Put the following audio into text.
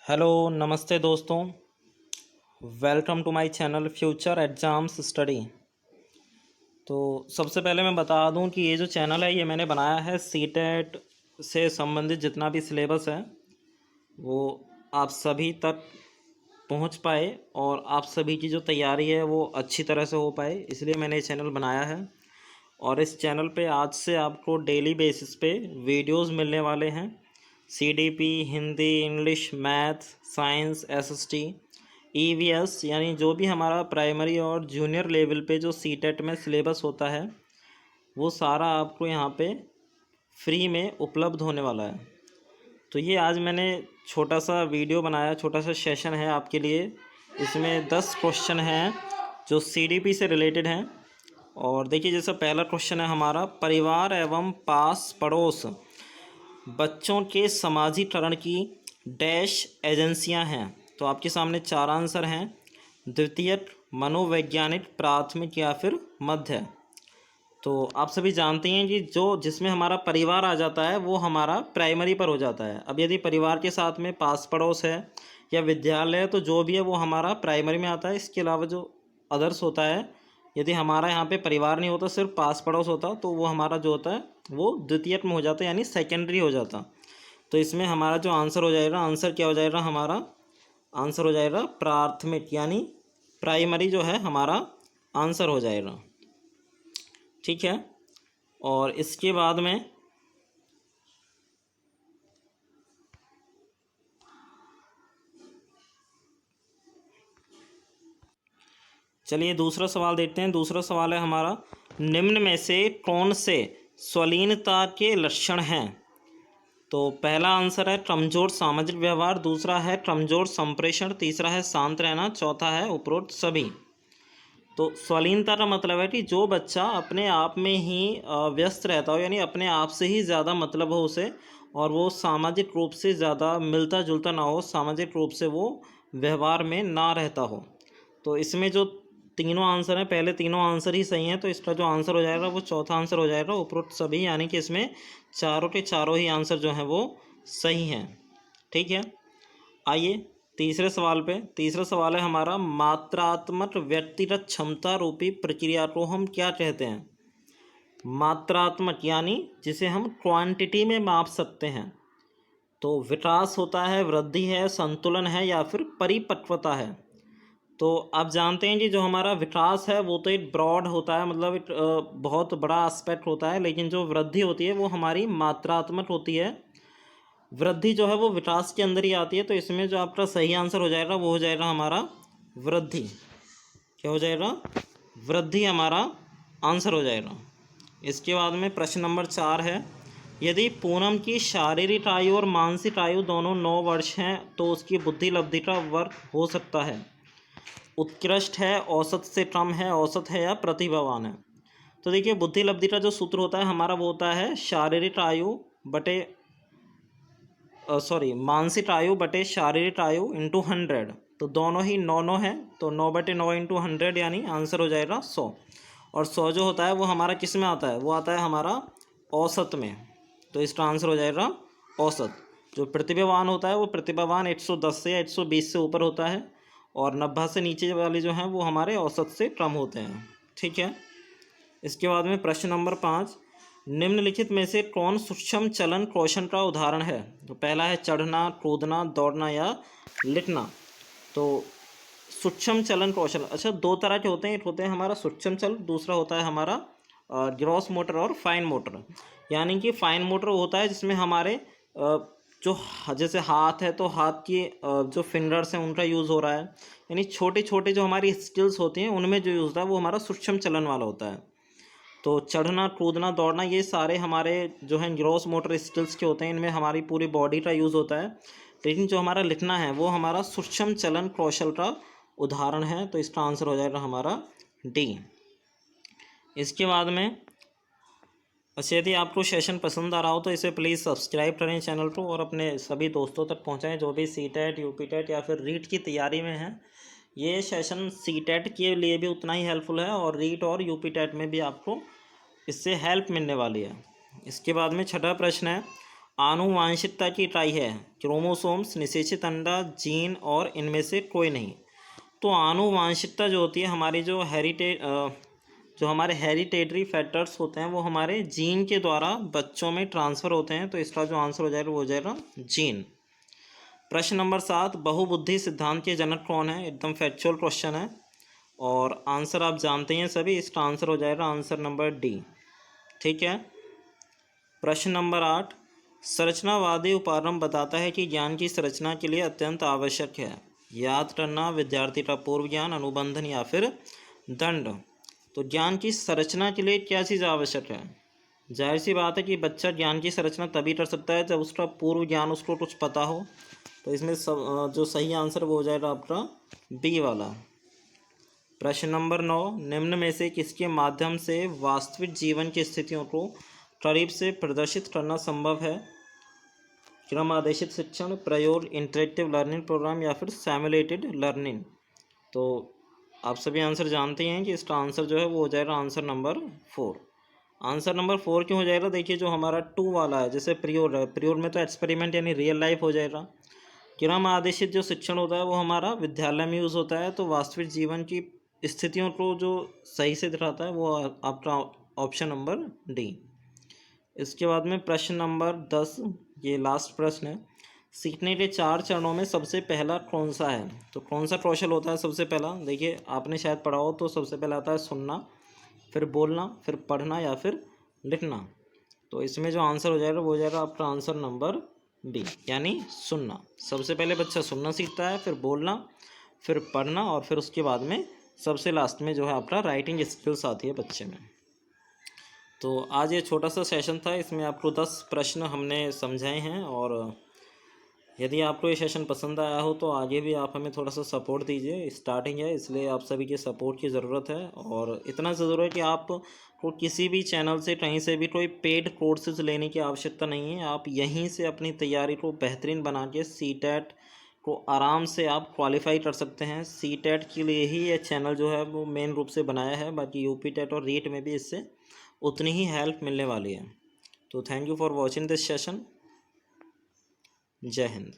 Hello नमस्ते दोस्तों। Welcome to my channel future exams study. तो सबसे पहले मैं बता दूं कि ये जो चैनल है ये मैंने बनाया है सीटेट से संबंधित जितना भी सिलेबस है वो आप सभी तक पहुंच पाए और आप सभी की जो तैयारी है वो अच्छी तरह से हो पाए, इसलिए मैंने ये चैनल बनाया है। और इस चैनल पे आज से आपको डेली बेसिस पे वीडियोस मिलने वाले हैं। CDP, Hindi, English, math, science, SST, EVS यानी जो भी हमारा प्राइमरी और जूनियर लेवल पे जो सीटेट में सिलेबस होता है वो सारा आपको यहाँ पे फ्री में उपलब्ध होने वाला है। तो ये आज मैंने छोटा सा वीडियो बनाया, छोटा सा सेशन है आपके लिए। इसमें 10 क्वेश्चन हैं जो सीडीपी से रिलेटेड हैं। और देखिए, जैसा पहला क्वेश्चन है हमारा, परिवार एवं पास पड़ोस बच्चों के समाजीकरण की डैश एजेंसियां हैं। तो आपके सामने 4 आंसर हैं: द्वितीयक, मनोवैज्ञानिक, प्राथमिक या फिर मध्य। तो आप सभी जानते हैं कि जो जिसमें हमारा परिवार आ जाता है वो हमारा प्राइमरी पर हो जाता है। अब यदि परिवार के साथ में पास पड़ोस है या विद्यालय है तो जो भी है वो हमारा प्राइमरी में आता है। इसके अलावा जो अदर्स होता है, यदि हमारा यहाँ पे परिवार नहीं होता, सिर्फ पास पड़ोस होता, तो वो हमारा जो होता है वो द्वितीयक में हो जाता है, यानी सेकेंडरी हो जाता। तो इसमें हमारा जो आंसर हो जाएगा, आंसर क्या हो जाएगा, हमारा आंसर हो जाएगा प्राथमिक, यानी प्राइमरी जो है हमारा आंसर हो जाएगा। ठीक है। और इसके बाद में चलिए दूसरा सवाल देखते हैं। दूसरा सवाल है हमारा, निम्न में से कौन से स्वलीनता के लक्षण हैं। तो पहला आंसर है कमजोर सामाजिक व्यवहार, दूसरा है कमजोर संप्रेषण, तीसरा है शांत रहना, चौथा है उपरोक्त सभी। तो स्वलीनता का मतलब है कि जो बच्चा अपने आप में ही व्यस्त रहता हो, यानी अपने आप से ही ज़्यादा मतलब हो उसे, और वो सामाजिक रूप से ज़्यादा मिलता जुलता ना हो, सामाजिक रूप से वो व्यवहार में ना रहता हो। तो इसमें जो तीनों आंसर हैं, पहले तीनों आंसर ही सही हैं, तो इसका जो आंसर हो जाएगा वो चौथा आंसर हो जाएगा उपरोक्त सभी, यानी कि इसमें चारों के चारों ही आंसर जो हैं वो सही हैं। ठीक है। आइए तीसरे सवाल पे। तीसरा सवाल है हमारा, मात्रात्मक व्यक्तिगत क्षमता रूपी प्रक्रिया को हम क्या कहते हैं। मात्रात्मक यानी जिसे हम क्वांटिटी में माप सकते हैं। तो विकास होता है, वृद्धि है, संतुलन है या फिर परिपक्वता है। तो आप जानते हैं कि जो हमारा विकास है वो तो एक ब्रॉड होता है, मतलब एक बहुत बड़ा एस्पेक्ट होता है, लेकिन जो वृद्धि होती है वो हमारी मात्रात्मक होती है। वृद्धि जो है वो विकास के अंदर ही आती है। तो इसमें जो आपका सही आंसर हो जाएगा वो हो जाएगा हमारा वृद्धि। क्या हो जाएगा, वृद्धि हमारा आंसर हो जाएगा। इसके बाद में प्रश्न नंबर 4 है, यदि पूनम की शारीरिक आयु और मानसिक आयु दोनों 9 वर्ष हैं तो उसकी बुद्धि लब्धि का वर्ग हो सकता है। उत्कृष्ट है, औसत से कम है, औसत है या प्रतिभावान है। तो देखिए, बुद्धि लब्धि का जो सूत्र होता है हमारा वो होता है शारीरिक आयु बटे मानसिक आयु बटे शारीरिक आयु इंटू 100। तो दोनों ही 9 है, तो 9/9 इंटू 100 यानी आंसर हो जाएगा 100। और 100 जो होता है वो हमारा किस में आता है, वो आता है हमारा औसत में। तो इसका आंसर हो जाएगा औसत। जो प्रतिभावान होता है वो प्रतिभावान 110 से या 120 से ऊपर होता है, और 90 से नीचे वाले जो हैं वो हमारे औसत से कम होते हैं। ठीक है। इसके बाद में प्रश्न नंबर 5, निम्नलिखित में से कौन सूक्ष्म चलन कौशल का उदाहरण है। तो पहला है चढ़ना, कूदना, दौड़ना या लिखना। तो सूक्ष्म चलन कौशल, अच्छा, 2 तरह के होते हैं। एक होते हैं हमारा सूक्ष्म चल, दूसरा होता है हमारा ग्रॉस मोटर और फाइन मोटर। यानी कि फाइन मोटर होता है जिसमें हमारे जो जैसे हाथ है तो हाथ की जो फिंगर्स हैं उनका यूज़ हो रहा है, यानी छोटे छोटे जो हमारी स्किल्स होती हैं उनमें जो यूज़ होता है वो हमारा सूक्ष्म चलन वाला होता है। तो चढ़ना, कूदना, दौड़ना ये सारे हमारे जो हैं ग्रॉस मोटर स्किल्स के होते हैं, इनमें हमारी पूरी बॉडी का यूज़ होता है। लेकिन जो हमारा लिखना है वो हमारा सूक्ष्म चलन कौशल का उदाहरण है। तो इसका आंसर हो जाएगा हमारा डी। इसके बाद में, अच्छा, यदि आपको सेशन पसंद आ रहा हो तो इसे प्लीज़ सब्सक्राइब करें चैनल को और अपने सभी दोस्तों तक पहुंचाएं जो भी सीटेट, यूपीटेट या फिर रीट की तैयारी में हैं। ये सेशन सीटेट के लिए भी उतना ही हेल्पफुल है और रीट और यूपीटेट में भी आपको इससे हेल्प मिलने वाली है। इसके बाद में छठा प्रश्न है, आनुवांशिकता की इकाई है, क्रोमोसोम्स, निषेचित अंडा, जीन और इनमें से कोई नहीं। तो आनुवांशिकता जो होती है हमारी जो हमारे हेरिटेटरी फैक्टर्स होते हैं वो हमारे जीन के द्वारा बच्चों में ट्रांसफ़र होते हैं। तो इसका जो आंसर हो जाएगा वो हो जाएगा जीन। प्रश्न नंबर 7, बहुबुद्धि सिद्धांत के जनक कौन है? एकदम फैक्चुअल क्वेश्चन है और आंसर आप जानते हैं सभी। इसका आंसर हो जाएगा आंसर नंबर डी। ठीक है। प्रश्न नंबर 8, संरचनावादी उपागम बताता है कि ज्ञान की संरचना के लिए अत्यंत आवश्यक है। याद करना, विद्यार्थी का पूर्व ज्ञान, अनुबंधन या फिर दंड। तो ज्ञान की संरचना के लिए क्या चीज़ आवश्यक है? जाहिर सी बात है कि बच्चा ज्ञान की संरचना तभी कर सकता है जब उसका पूर्व ज्ञान उसको कुछ पता हो। तो इसमें सब जो सही आंसर वो हो जाएगा आपका बी वाला। प्रश्न नंबर 9, निम्न में से किसके माध्यम से वास्तविक जीवन की स्थितियों को करीब से प्रदर्शित करना संभव है? क्रम आदेशित शिक्षण, प्रयोग, इंटरेक्टिव लर्निंग प्रोग्राम या फिर सिमुलेटेड लर्निंग। तो आप सभी आंसर जानते हैं कि इसका आंसर जो है वो हो जाएगा आंसर नंबर 4। आंसर नंबर 4 क्यों हो जाएगा? देखिए जो हमारा 2 वाला है, जैसे प्रयोग है, प्रयोग में तो एक्सपेरिमेंट यानी रियल लाइफ हो जाएगा। क्रम आदेशित जो शिक्षण होता है वो हमारा विद्यालय में यूज़ होता है। तो वास्तविक जीवन की स्थितियों को जो सही से दिखाता है वो आपका ऑप्शन नंबर डी। इसके बाद में प्रश्न नंबर 10, ये लास्ट प्रश्न है। सीखने के 4 चरणों में सबसे पहला कौन सा है? तो कौन सा कौशल होता है सबसे पहला? देखिए आपने शायद पढ़ा हो, तो सबसे पहला आता है सुनना, फिर बोलना, फिर पढ़ना या फिर लिखना। तो इसमें जो आंसर हो जाएगा वो हो जाएगा आपका आंसर नंबर बी, यानी सुनना। सबसे पहले बच्चा सुनना सीखता है, फिर बोलना, फिर पढ़ना और फिर उसके बाद में सबसे लास्ट में जो है आपका राइटिंग स्किल्स आती है बच्चे में। तो आज ये छोटा सा सेशन था, इसमें आपको 10 प्रश्न हमने समझाए हैं। और यदि आपको ये सेशन पसंद आया हो तो आगे भी आप हमें थोड़ा सा सपोर्ट दीजिए। स्टार्टिंग है इसलिए आप सभी के सपोर्ट की ज़रूरत है। और इतना ज़रूर है कि आपको किसी भी चैनल से कहीं से भी कोई पेड कोर्सेज लेने की आवश्यकता नहीं है। आप यहीं से अपनी तैयारी को बेहतरीन बना के सीटेट को आराम से आप क्वालिफाई कर सकते हैं। सीटेट के लिए ही ये चैनल जो है वो मेन रूप से बनाया है। बाकी यूपी टेट और रीट में भी इससे उतनी ही हेल्प मिलने वाली है। तो thank you for watching this session. जय हिंद।